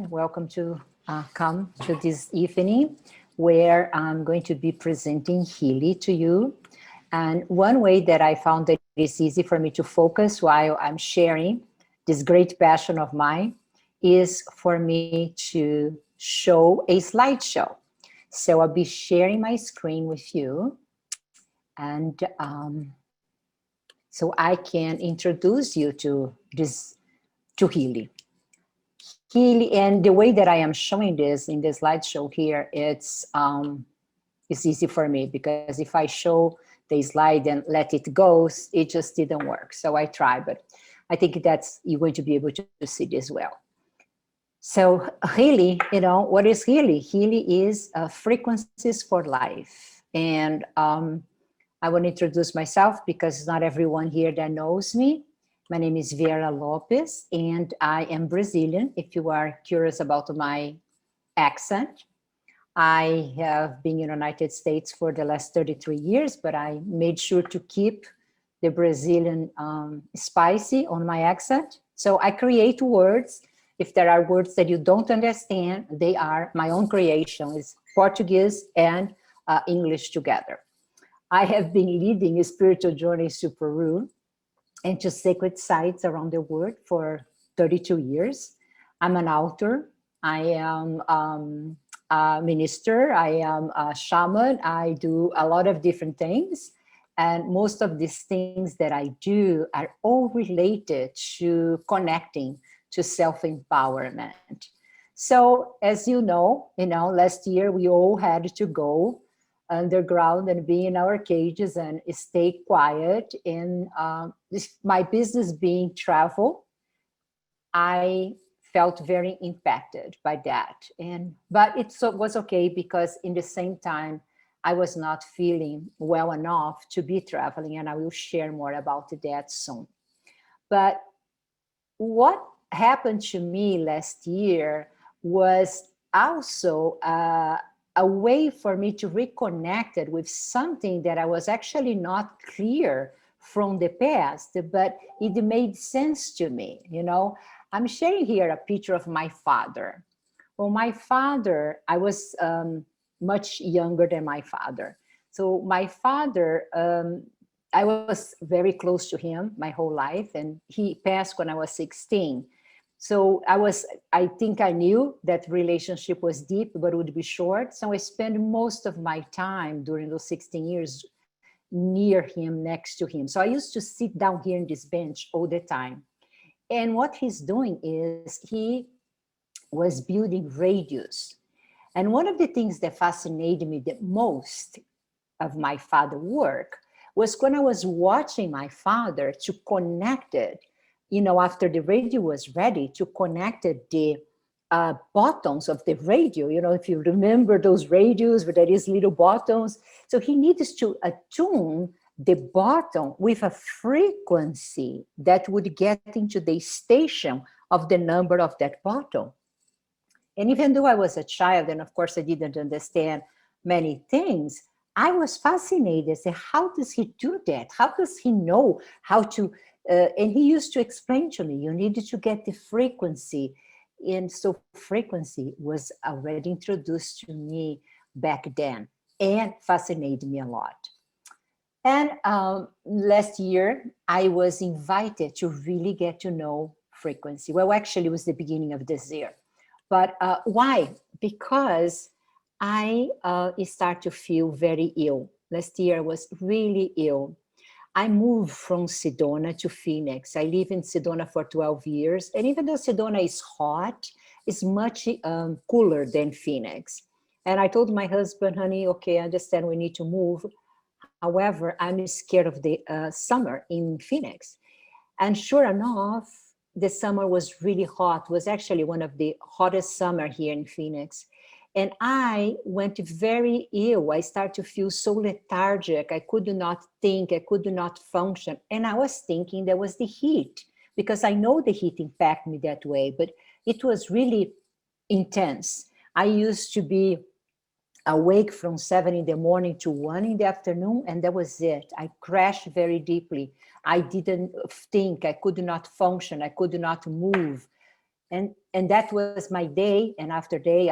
everyone. Welcome to come to this evening where I'm going to be presenting Healy to you. And one way that I found that it's easy for me to focus while I'm sharing this great passion of mine is for me to show a slideshow. So I'll be sharing my screen with you, and so I can introduce you to Healy. Healy, and the way that I am showing this in the slideshow here, it's easy for me because if I show the slide and let it go, it just didn't work. So I try, but I think that's you're going to be able to see this well. So Healy, what is Healy? Healy is frequencies for life. And I want to introduce myself because not everyone here that knows me. My name is Vera Lopez, and I am Brazilian, if you are curious about my accent. I have been in the United States for the last 33 years, but I made sure to keep the Brazilian spicy on my accent. So I create words. If there are words that you don't understand, they are my own creation. It's Portuguese and English together. I have been leading spiritual journeys to Peru and to sacred sites around the world for 32 years. I'm an author. I am a minister. I am a shaman. I do a lot of different things. And most of these things that I do are all related to connecting to self-empowerment. So as you know, last year we all had to go underground and be in our cages and stay quiet. And my business being travel, I felt very impacted by that. But it was okay because in the same time, I was not feeling well enough to be traveling, and I will share more about that soon. But what happened to me last year was also a way for me to reconnect with something that I was actually not clear from the past, but it made sense to me. I'm sharing here a picture of my father. Well, my father, I was much younger than my father. So my father, I was very close to him my whole life, and he passed when I was 16. So I think I knew that relationship was deep, but would be short. So I spent most of my time during those 16 years near him, next to him. So I used to sit down here in this bench all the time. And what he's doing is he was building radios. And one of the things that fascinated me the most of my father's work was when I was watching my father to connect it, after the radio was ready, to connect the buttons of the radio. If you remember those radios where there is little buttons. So he needs to attune the button with a frequency that would get into the station of the number of that button. And even though I was a child, and of course I didn't understand many things, I was fascinated. I said, how does he do that? How does he know how to? And he used to explain to me, you needed to get the frequency. And so frequency was already introduced to me back then and fascinated me a lot. And last year, I was invited to really get to know frequency. Well, actually, it was the beginning of this year. But why? Because I start to feel very ill. Last year I was really ill. I moved from Sedona to Phoenix. I live in Sedona for 12 years. And even though Sedona is hot, it's much cooler than Phoenix. And I told my husband, honey, okay, I understand we need to move. However, I'm scared of the summer in Phoenix. And sure enough, the summer was really hot. It was actually one of the hottest summer here in Phoenix. And I went very ill. I started to feel so lethargic. I could not think. I could not function. And I was thinking there was the heat, because I know the heat impacted me that way, but it was really intense. I used to be awake from 7 in the morning to 1 in the afternoon, and that was it. I crashed very deeply. I didn't think. I could not function. I could not move. And that was my day, and after day,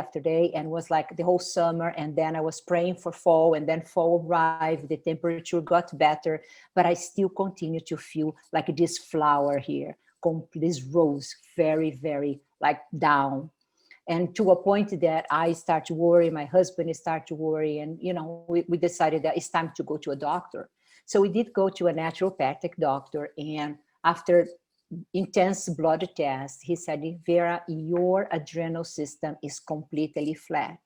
and was like the whole summer. And then I was praying for fall, and then fall arrived, the temperature got better, but I still continue to feel like this flower here, this rose, very, very like down. And to a point that I start to worry, my husband start to worry, and we decided that it's time to go to a doctor. So we did go to a naturopathic doctor, and after intense blood test, he said, Vera, your adrenal system is completely flat.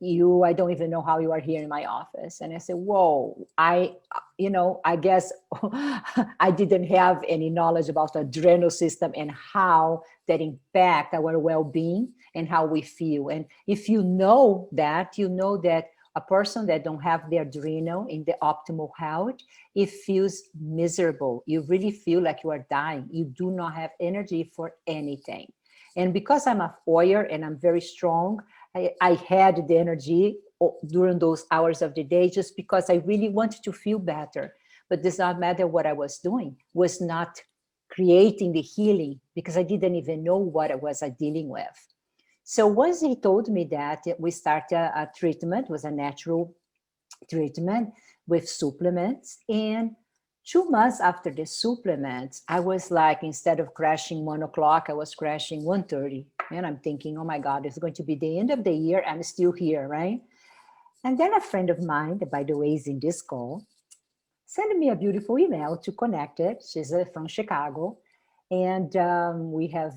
I don't even know how you are here in my office. And I said, whoa, I guess I didn't have any knowledge about the adrenal system and how that impact our well-being and how we feel. And if you know that, a person that don't have the adrenal in the optimal health, it feels miserable. You really feel like you are dying. You do not have energy for anything. And because I'm a warrior and I'm very strong, I had the energy during those hours of the day just because I really wanted to feel better. But it does not matter what I was doing, was not creating the healing, because I didn't even know what I was dealing with. So once he told me that, we started a treatment, was a natural treatment with supplements. And 2 months after the supplements, I was like, instead of crashing 1 o'clock, I was crashing 1:30. And I'm thinking, oh my God, it's going to be the end of the year. I'm still here, right? And then a friend of mine, that by the way is in this call, sent me a beautiful email to connect it. She's from Chicago. And we have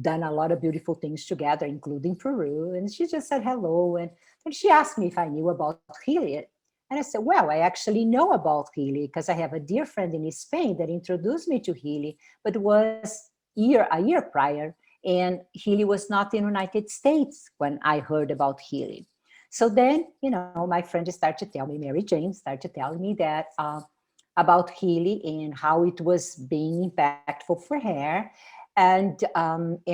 done a lot of beautiful things together, including Peru. And she just said hello. And then she asked me if I knew about Healy. And I said, well, I actually know about Healy because I have a dear friend in Spain that introduced me to Healy, but it was a year prior. And Healy was not in the United States when I heard about Healy. So then, my friend started to tell me, Mary Jane started telling me that about Healy and how it was being impactful for her. And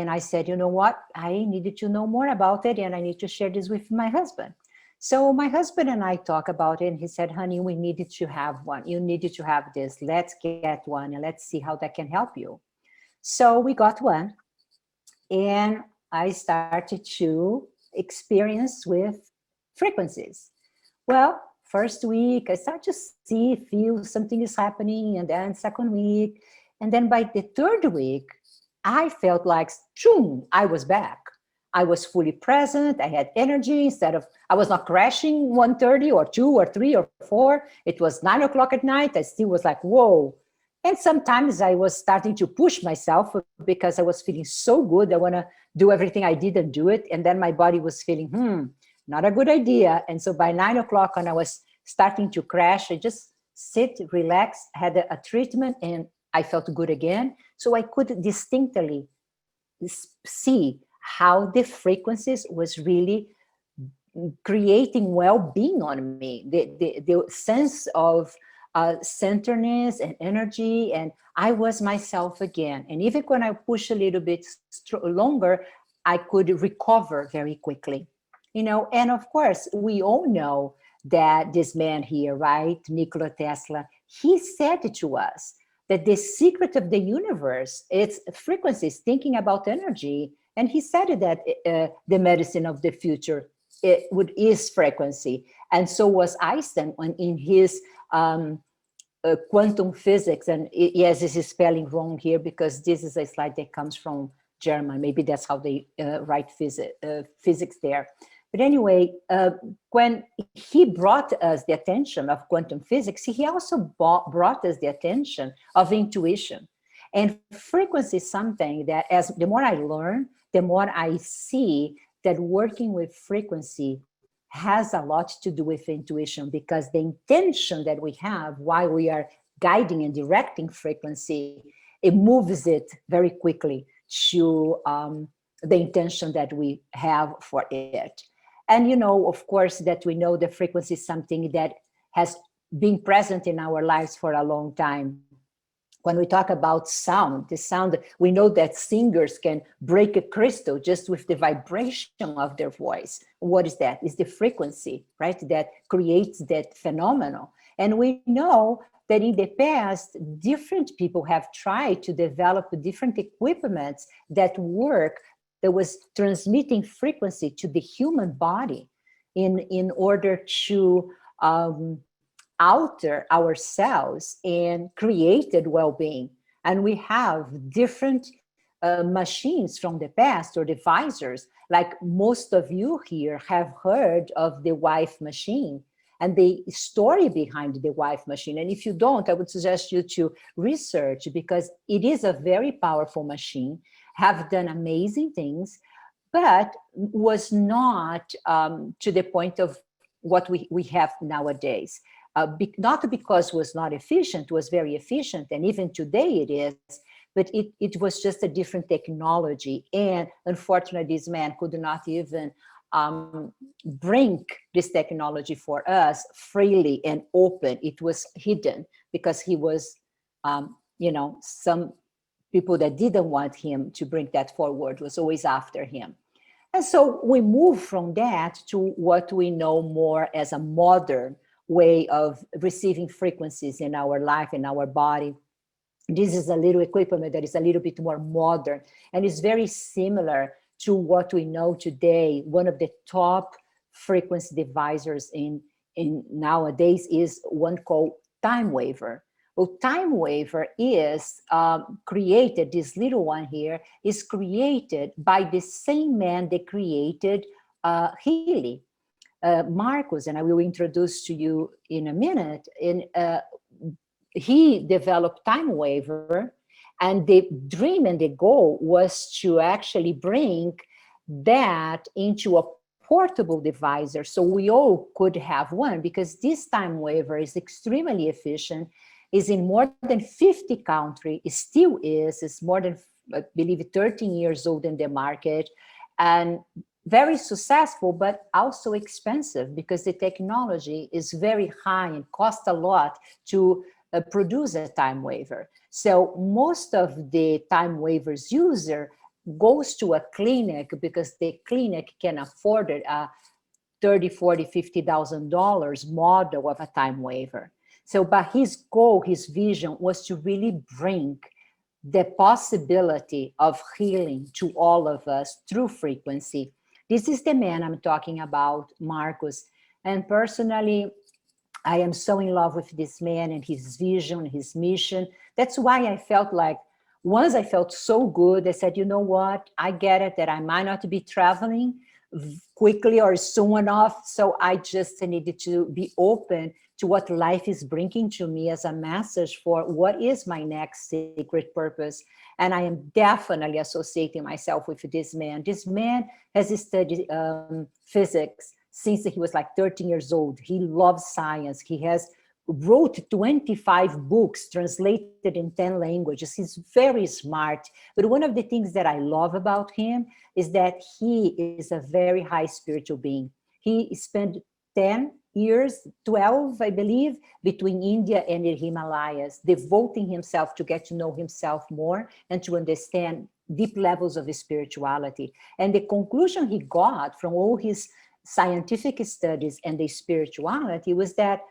I said, you know what? I needed to know more about it, and I need to share this with my husband. So my husband and I talk about it, and he said, honey, we needed to have one. You needed to have this. Let's get one, and let's see how that can help you. So we got one, and I started to experience with frequencies. Well, first week, I start to feel something is happening, and then second week. And then by the third week, I felt like, choom, I was back. I was fully present. I had energy I was not crashing 1:30 or 2 or 3 or 4. It was 9 o'clock at night. I still was like, whoa. And sometimes I was starting to push myself because I was feeling so good. I want to do everything I did and do it. And then my body was feeling, not a good idea. And so by 9 o'clock, when I was starting to crash, I just sit, relax, had a treatment, and I felt good again. So I could distinctly see how the frequencies was really creating well-being on me, the sense of centeredness and energy, and I was myself again. And even when I push a little bit longer, I could recover very quickly. And of course, we all know that this man here, right, Nikola Tesla, he said to us that the secret of the universe, it's frequencies, thinking about energy. And he said that the medicine of the future is frequency. And so was Einstein in his quantum physics. And yes, this is spelling wrong here because this is a slide that comes from German. Maybe that's how they write physics there. But anyway, when he brought us the attention of quantum physics, he also brought us the attention of intuition. And frequency is something that, as the more I learn, the more I see that working with frequency has a lot to do with intuition, because the intention that we have while we are guiding and directing frequency, it moves it very quickly to the intention that we have for it. And, of course, that we know the frequency is something that has been present in our lives for a long time. When we talk about sound, the sound, we know that singers can break a crystal just with the vibration of their voice. What is that? It's the frequency, right? That creates that phenomenon. And we know that in the past, different people have tried to develop different equipments that work, that was transmitting frequency to the human body in order to alter ourselves and created well-being. And we have different machines from the past, or devisers, like most of you here have heard of the wife machine and the story behind the wife machine. And if you don't, I would suggest you to research, because it is a very powerful machine, have done amazing things, but was not to the point of what we have nowadays. Not because it was not efficient, it was very efficient, and even today it is, but it was just a different technology. And unfortunately, this man could not even bring this technology for us freely and open. It was hidden because he was, some people that didn't want him to bring that forward was always after him. And so we move from that to what we know more as a modern way of receiving frequencies in our life, in our body. This is a little equipment that is a little bit more modern, and is very similar to what we know today. One of the top frequency divisors in nowadays is one called Time Waver. Well, Time Waver is created, this little one here is created by the same man that created Healy, Marcus, and I will introduce to you in a minute. He developed Time Waver, and the dream and the goal was to actually bring that into a portable divisor, so we all could have one, because this Time Waver is extremely efficient, is in more than 50 countries, it still is, it's more than, I believe, 13 years old in the market, and very successful, but also expensive, because the technology is very high and costs a lot to produce a Time Waver. So most of the Time Wavers user goes to a clinic because the clinic can afford it, a $30, $40, $50,000 model of a Time Waver. So, but his goal, his vision was to really bring the possibility of healing to all of us through frequency. This is the man I'm talking about, Marcus. And personally, I am so in love with this man and his vision, his mission. That's why I felt like, once I felt so good, I said, you know what? I get it that I might not be traveling quickly or soon enough. So I just needed to be open to what life is bringing to me as a message for what is my next secret purpose. And I am definitely associating myself with this man. This man has studied physics since he was like 13 years old. He loves science. He has wrote 25 books translated in 10 languages. He's very smart. But one of the things that I love about him is that he is a very high spiritual being. He spent 10 years, 12, I believe, between India and the Himalayas, devoting himself to get to know himself more and to understand deep levels of spirituality. And the conclusion he got from all his scientific studies and the spirituality was that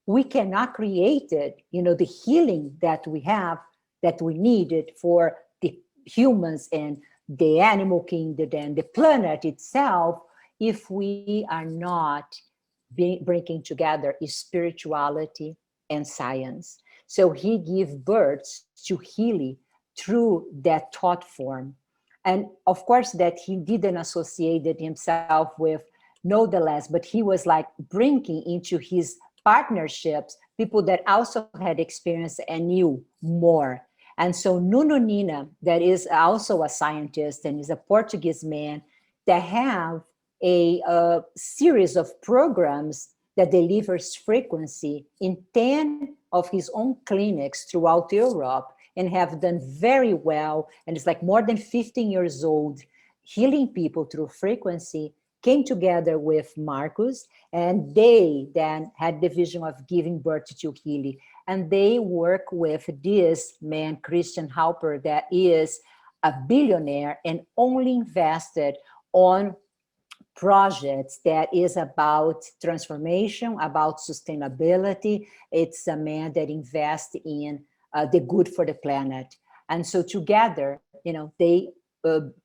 we cannot create it, the healing that we have, that we needed for the humans and the animal kingdom and the planet itself, if we are not bringing together spirituality and science. So he gave birth to Healy through that thought form. And of course that he didn't associate himself with know the less, but he was like bringing into his partnerships people that also had experience and knew more. And so Nuno Nina, that is also a scientist and is a Portuguese man, that have a series of programs that delivers frequency in 10 of his own clinics throughout Europe, and have done very well. And it's like more than 15 years old, healing people through frequency, came together with Marcus, and they then had the vision of giving birth to Healy. And they work with this man, Christian Halper, that is a billionaire and only invested on projects that is about transformation, about sustainability. It's a man that invests in the good for the planet. And so together, they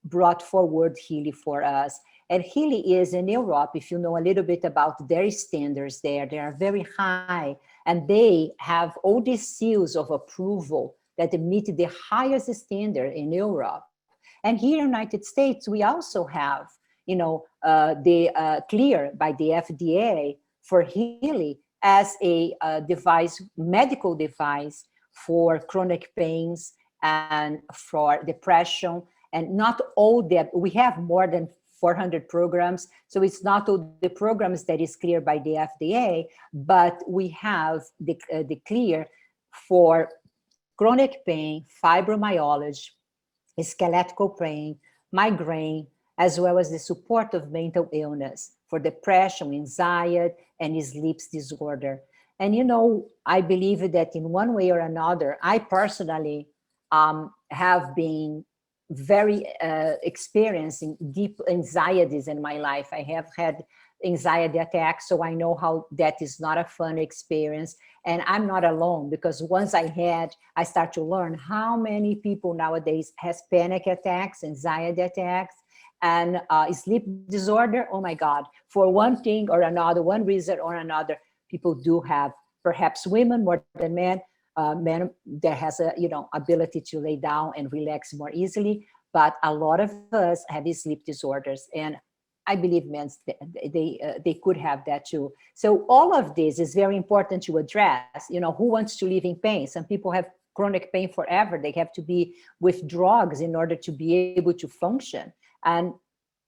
brought forward Healy for us. And Healy is in Europe, if you know a little bit about their standards there, they are very high. And they have all these seals of approval that meet the highest standard in Europe. And here in the United States, we also have, the clear by the FDA for Healy as a device, medical device for chronic pains and for depression. And not all that, we have more than 400 programs. So it's not all the programs that is cleared by the FDA, but we have the clear for chronic pain, fibromyalgia, skeletal pain, migraine, as well as the support of mental illness for depression, anxiety, and sleep disorder. And, I believe that in one way or another, I personally have been very experiencing deep anxieties in my life. I have had anxiety attacks, so I know how that is not a fun experience. And I'm not alone, because once I start to learn how many people nowadays has panic attacks, anxiety attacks, and sleep disorder. Oh my God, for one thing or another, one reason or another, people do have, perhaps women more than men, men that has a ability to lay down and relax more easily, but a lot of us have these sleep disorders, and I believe men they could have that too. So all of this is very important to address. Who wants to live in pain? Some people have chronic pain forever. They have to be with drugs in order to be able to function. And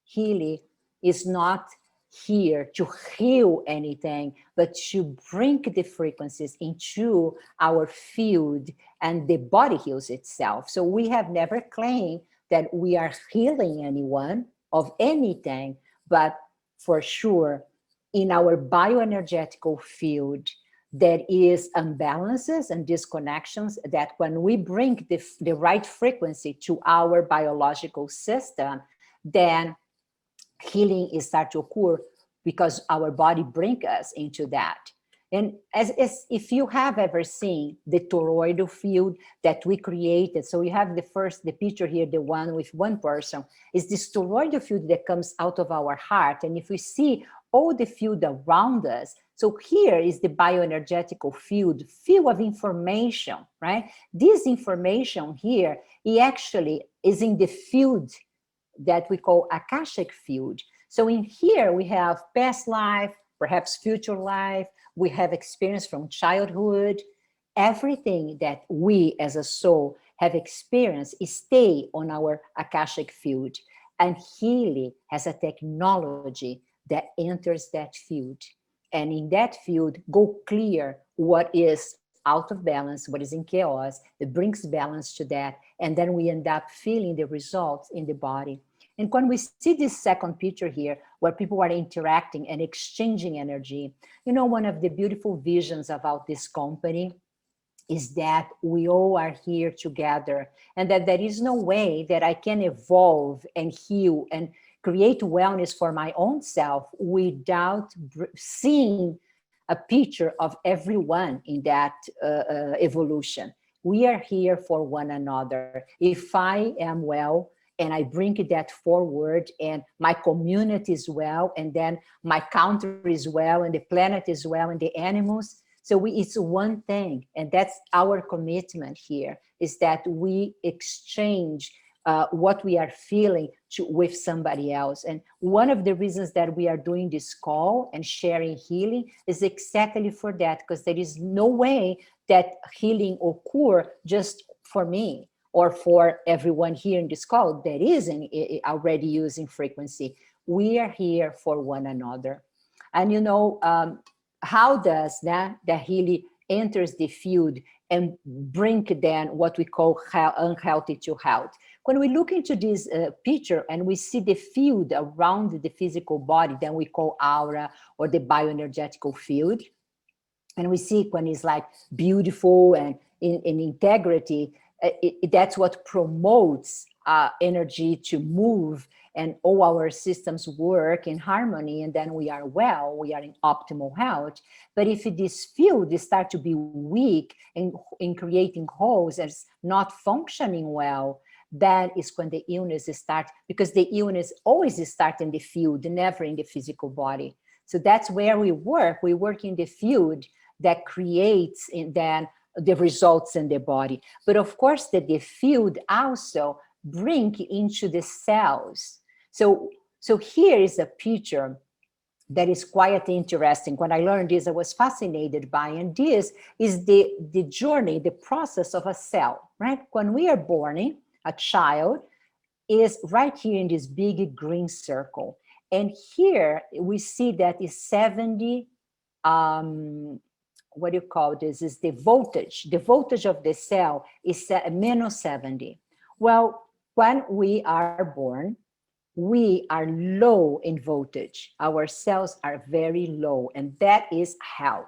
Healy is not here to heal anything, but to bring the frequencies into our field, and the body heals itself. So we have never claimed that we are healing anyone of anything, but for sure, in our bioenergetical field, there is imbalances and disconnections that when we bring the right frequency to our biological system, then healing is start to occur, because our body brings us into that. And as if you have ever seen the toroidal field that we created, so you have the picture here, the one with one person, is this toroidal field that comes out of our heart. And if we see all the field around us, so here is the bioenergetical field of information, right? This information here, it actually is in the field that we call Akashic field. So in here, we have past life, perhaps future life, we have experience from childhood. Everything that we as a soul have experienced is stay on our Akashic field. And Healy has a technology that enters that field. And in that field, go clear what is out of balance, what is in chaos. It brings balance to that. And then we end up feeling the results in the body. And when we see this second picture here, where people are interacting and exchanging energy, one of the beautiful visions about this company is that we all are here together, and that there is no way that I can evolve and heal and create wellness for my own self without seeing a picture of everyone in that evolution. We are here for one another. If I am well, and I bring that forward, and my community is well, and then my country is well, and the planet is well, and the animals. So it's one thing, and that's our commitment here, is that we exchange what we are feeling with somebody else. And one of the reasons that we are doing this call and sharing healing is exactly for that, because there is no way that healing occur just for me or for everyone here in this call that isn't already using frequency. We are here for one another. And how does that Healy enters the field and bring then what we call unhealthy to health? When we look into this picture and we see the field around the physical body, then we call aura or the bioenergetical field. And we see when it's like beautiful and in integrity, That's what promotes energy to move, and all our systems work in harmony, and then we are well, we are in optimal health. But if this field start to be weak and in creating holes and not functioning well, that is when the illness starts, because the illness always starts in the field, never in the physical body. So that's where we work. We work in the field that creates then the results in the body. But of course, that the field also bring into the cells. So here is a picture that is quite interesting. When I learned this, I was fascinated by, and this is the journey, the process of a cell, right? When we are born, a child is right here in this big green circle. And here we see that is 70, what do you call this? Is the voltage. The voltage of the cell is minus 70. Well, when we are born, we are low in voltage. Our cells are very low, and that is health.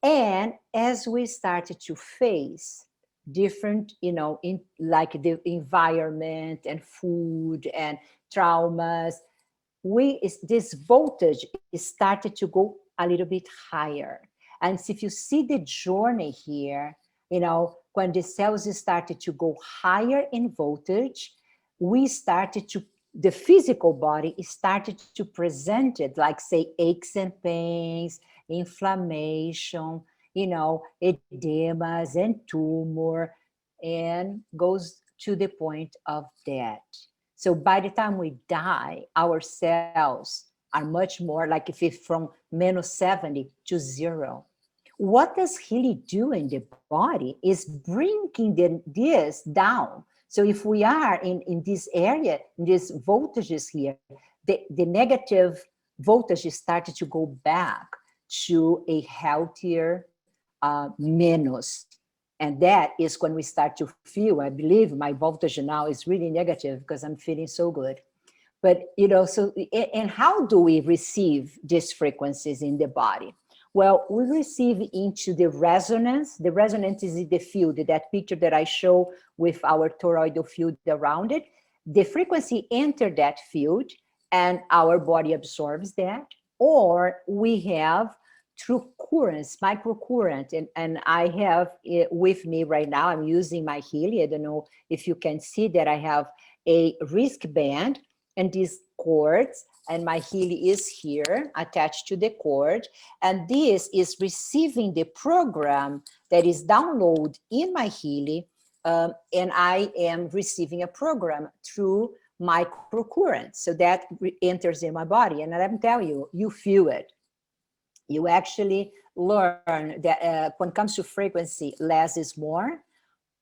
And as we started to face different, in like the environment and food and traumas, this voltage is started to go a little bit higher. And if you see the journey here, when the cells started to go higher in voltage, we started to, the physical body started to present it like, say, aches and pains, inflammation, edemas and tumor, and goes to the point of death. So by the time we die, our cells are much more like if it's from minus 70 to 0. What does Healy do in the body is bringing this down. So if we are in this area, in these voltages here, the negative voltage started to go back to a healthier minus. And that is when we start to feel, I believe my voltage now is really negative because I'm feeling so good. But, so, and how do we receive these frequencies in the body? Well, we receive into the resonance. The resonance is in the field, that picture that I show with our toroidal field around it. The frequency enters that field and our body absorbs that. Or we have through currents, microcurrent, and I have it with me right now. I'm using my Healy. I don't know if you can see that I have a wristband and these cords, and my Healy is here attached to the cord. And this is receiving the program that is downloaded in my Healy, and I am receiving a program through microcurrent. So that enters in my body, and I'm telling you, you feel it. You actually learn that when it comes to frequency, less is more.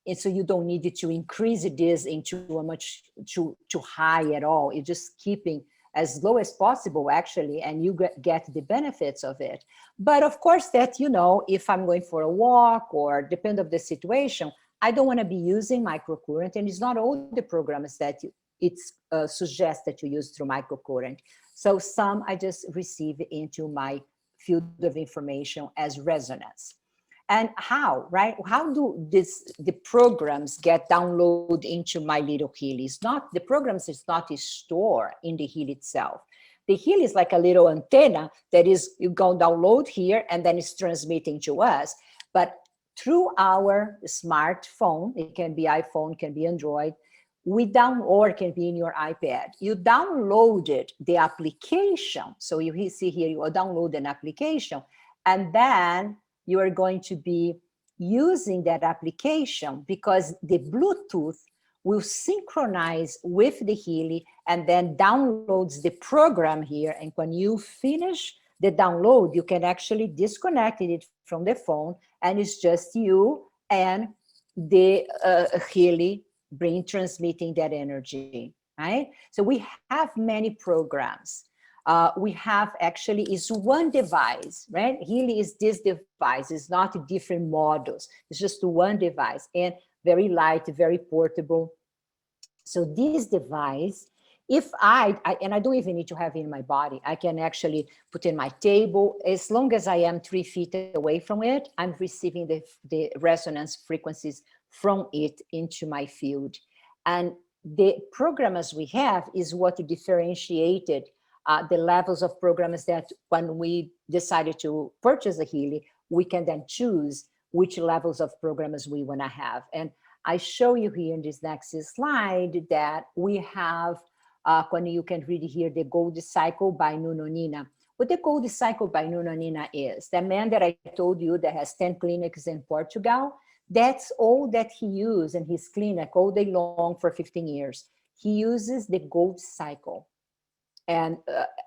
And so you don't need to increase this into a much too high at all. You're just keeping as low as possible, actually, and you get the benefits of it. But of course that, if I'm going for a walk or depend of the situation, I don't want to be using microcurrent, and it's not all the programs that it's suggested to use through microcurrent. So some I just receive into my field of information as resonance. And how, right? How do the programs get downloaded into my little Healy? It's not, the programs is not a store in the Healy itself. The Healy is like a little antenna that is, you go download here and then it's transmitting to us. But through our smartphone, it can be iPhone, can be Android, or it can be in your iPad. You downloaded the application. So you see here, you download an application, and then you are going to be using that application because the Bluetooth will synchronize with the Healy and then downloads the program here. And when you finish the download, you can actually disconnect it from the phone, and it's just you and the Healy transmitting that energy, right? So we have many programs. We have actually is one device, right? Healy is this device. It's not different models. It's just one device, and very light, very portable. So this device, if and I don't even need to have it in my body, I can actually put in my table. As long as I am 3 feet away from it, I'm receiving the resonance frequencies from it into my field. And the programs we have is what differentiated the levels of programs that when we decided to purchase a Healy, we can then choose which levels of programs we want to have. And I show you here in this next slide that we have, when you can read here, the Gold Cycle by Nuno Nina. What the Gold Cycle by Nuno Nina is, the man that I told you that has 10 clinics in Portugal, that's all that he used in his clinic all day long for 15 years. He uses the Gold Cycle and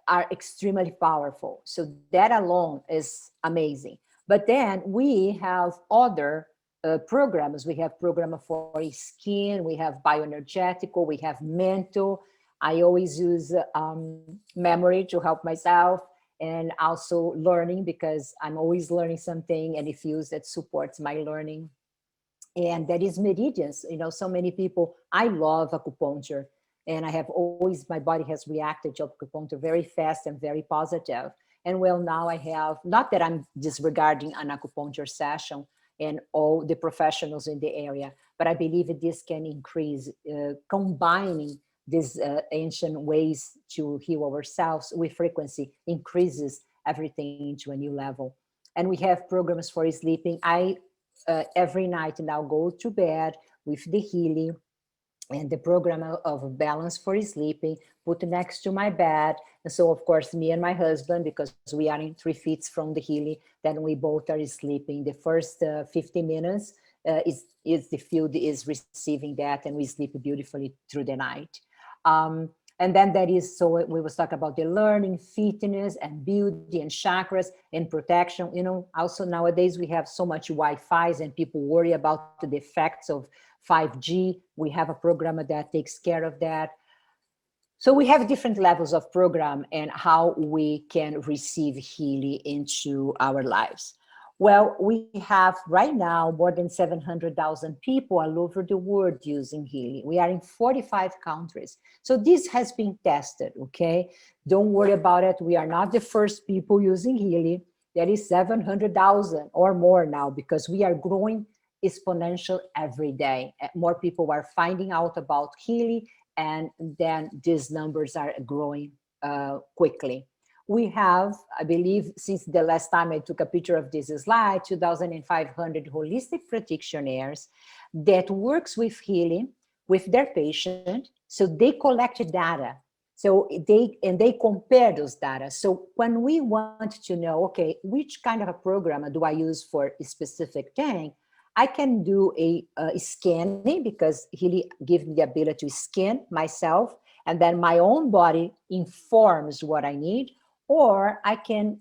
are extremely powerful. So that alone is amazing. But then we have other programs. We have program for skin, we have bioenergetical, we have mental. I always use memory to help myself, and also learning, because I'm always learning something, and it feels that supports my learning. And that is meridians. So many people, I love acupuncture, and I have always, my body has reacted to acupuncture very fast and very positive. And well, now I have, not that I'm disregarding an acupuncture session and all the professionals in the area, but I believe that this can increase, combining these ancient ways to heal ourselves with frequency increases everything into a new level. And we have programs for sleeping. I every night now go to bed with the Healy and the program of balance for sleeping put next to my bed. And so, of course, me and my husband, because we are in 3 feet from the Healy, then we both are sleeping. The first 50 minutes is the field is receiving that, and we sleep beautifully through the night. And then that is, so we was talking about the learning, fitness, and beauty, and chakras, and protection. Also nowadays we have so much Wi-Fi's, and people worry about the effects of 5G. We have a program that takes care of that. So we have different levels of program and how we can receive Healy into our lives. Well, we have right now more than 700,000 people all over the world using Healy. We are in 45 countries. So this has been tested, okay? Don't worry about it. We are not the first people using Healy. There is 700,000 or more now, because we are growing exponential every day. More people are finding out about Healy, and then these numbers are growing quickly. We have, I believe, since the last time I took a picture of this slide, 2,500 holistic practitioners that works with Healy with their patient. So they collect data. So they compare those data. So when we want to know, okay, which kind of a program do I use for a specific thing, I can do a scanning, because Healy gives me the ability to scan myself, and then my own body informs what I need. Or I can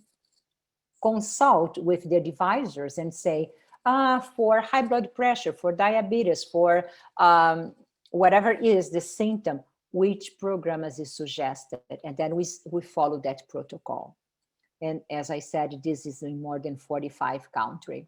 consult with the advisors and say, for high blood pressure, for diabetes, for whatever is the symptom, which program is suggested? And then we follow that protocol. And as I said, this is in more than 45 countries.